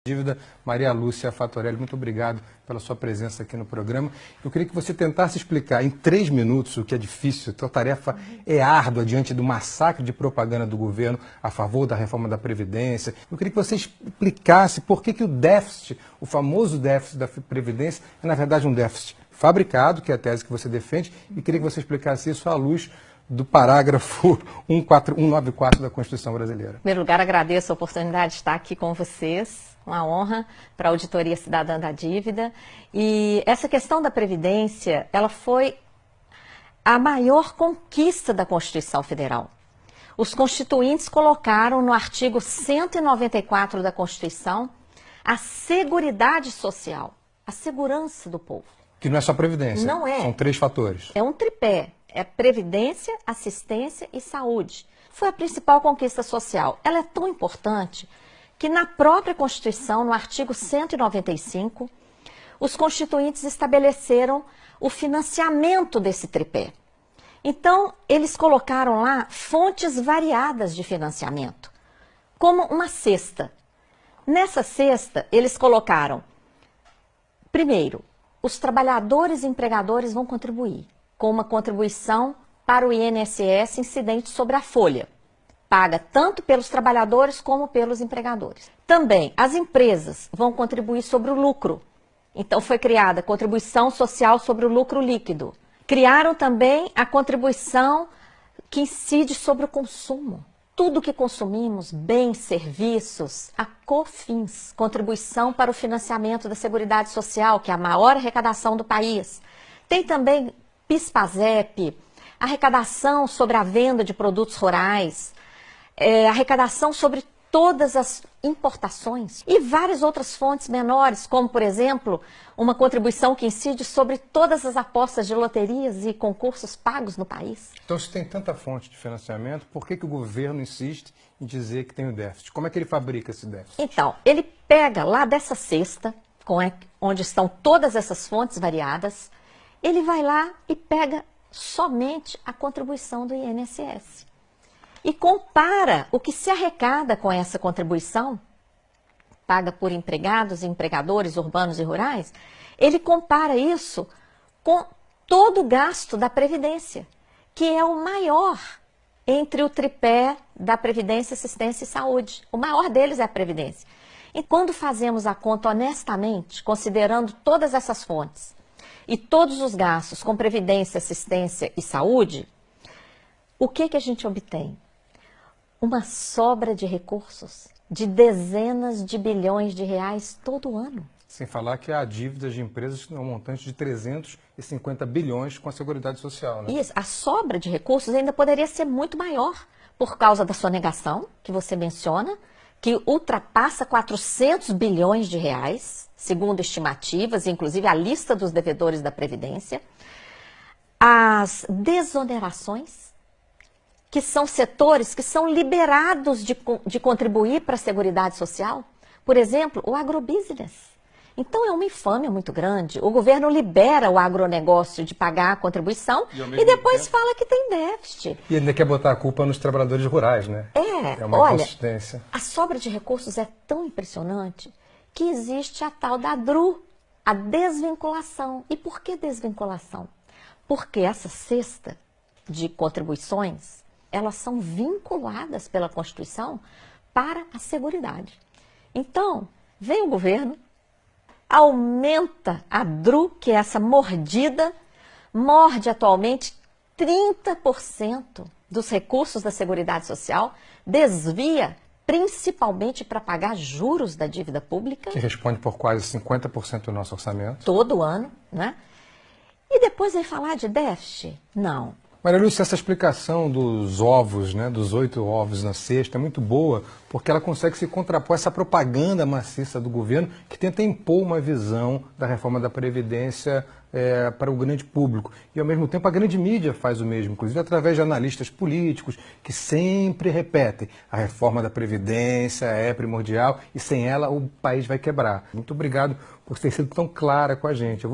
Dívida, Maria Lúcia Fatorelli, muito obrigado pela sua presença aqui no programa. Eu queria que você tentasse explicar em 3 minutos, o que é difícil, a sua tarefa é árdua diante do massacre de propaganda do governo a favor da reforma da Previdência. Eu queria que você explicasse por que o déficit, o famoso déficit da Previdência, é na verdade um déficit fabricado, que é a tese que você defende, e queria que você explicasse isso à luz do parágrafo 194 da Constituição Brasileira. Em primeiro lugar, agradeço a oportunidade de estar aqui com vocês, uma honra para a Auditoria Cidadã da Dívida. E essa questão da Previdência, ela foi a maior conquista da Constituição Federal. Os constituintes colocaram no artigo 194 da Constituição a seguridade social, a segurança do povo. Que não é só Previdência, não é. São 3 fatores. É um tripé. É previdência, assistência e saúde. Foi a principal conquista social. Ela é tão importante que na própria Constituição, no artigo 195, os constituintes estabeleceram o financiamento desse tripé. Então, eles colocaram lá fontes variadas de financiamento, como uma cesta. Nessa cesta, eles colocaram, primeiro, os trabalhadores e empregadores vão contribuir com uma contribuição para o INSS incidente sobre a folha, paga tanto pelos trabalhadores como pelos empregadores. Também, as empresas vão contribuir sobre o lucro. Então, foi criada a contribuição social sobre o lucro líquido. Criaram também a contribuição que incide sobre o consumo. Tudo que consumimos, bens, serviços, a COFINS, contribuição para o financiamento da Seguridade Social, que é a maior arrecadação do país. Tem também PIS/PASEP, arrecadação sobre a venda de produtos rurais, arrecadação sobre todas as importações e várias outras fontes menores, como, por exemplo, uma contribuição que incide sobre todas as apostas de loterias e concursos pagos no país. Então, se tem tanta fonte de financiamento, por que o governo insiste em dizer que tem o déficit? Como é que ele fabrica esse déficit? Então, ele pega lá dessa cesta, onde estão todas essas fontes variadas, ele vai lá e pega somente a contribuição do INSS. E compara o que se arrecada com essa contribuição, paga por empregados e empregadores urbanos e rurais, ele compara isso com todo o gasto da Previdência, que é o maior entre o tripé da Previdência, Assistência e Saúde. O maior deles é a Previdência. E quando fazemos a conta honestamente, considerando todas essas fontes, e todos os gastos com previdência, assistência e saúde, o que a gente obtém? Uma sobra de recursos de dezenas de bilhões de reais todo ano. Sem falar que há dívidas de empresas que têm um montante de 350 bilhões com a Seguridade Social, né? Isso, a sobra de recursos ainda poderia ser muito maior, por causa da sonegação, que você menciona, que ultrapassa 400 bilhões de reais, segundo estimativas, inclusive a lista dos devedores da Previdência. As desonerações, que são setores que são liberados de contribuir para a Seguridade Social. Por exemplo, o agrobusiness. Então é uma infâmia muito grande. O governo libera o agronegócio de pagar a contribuição e depois fala que tem déficit. E ainda quer botar a culpa nos trabalhadores rurais, né? É uma inconsistência. A sobra de recursos é tão impressionante que existe a tal da DRU, a desvinculação. E por que desvinculação? Porque essa cesta de contribuições, elas são vinculadas pela Constituição para a Seguridade. Então, vem o governo, aumenta a DRU, que é essa mordida, morde atualmente 30% dos recursos da Seguridade Social, desvia principalmente para pagar juros da dívida pública. Que responde por quase 50% do nosso orçamento. Todo ano, né? E depois vem falar de déficit? Não. Maria Lúcia, essa explicação dos ovos, né, dos 8 ovos na cesta, é muito boa, porque ela consegue se contrapor a essa propaganda maciça do governo que tenta impor uma visão da reforma da Previdência para o grande público. E, ao mesmo tempo, a grande mídia faz o mesmo, inclusive através de analistas políticos que sempre repetem: a reforma da Previdência é primordial e sem ela o país vai quebrar. Muito obrigado por ter sido tão clara com a gente.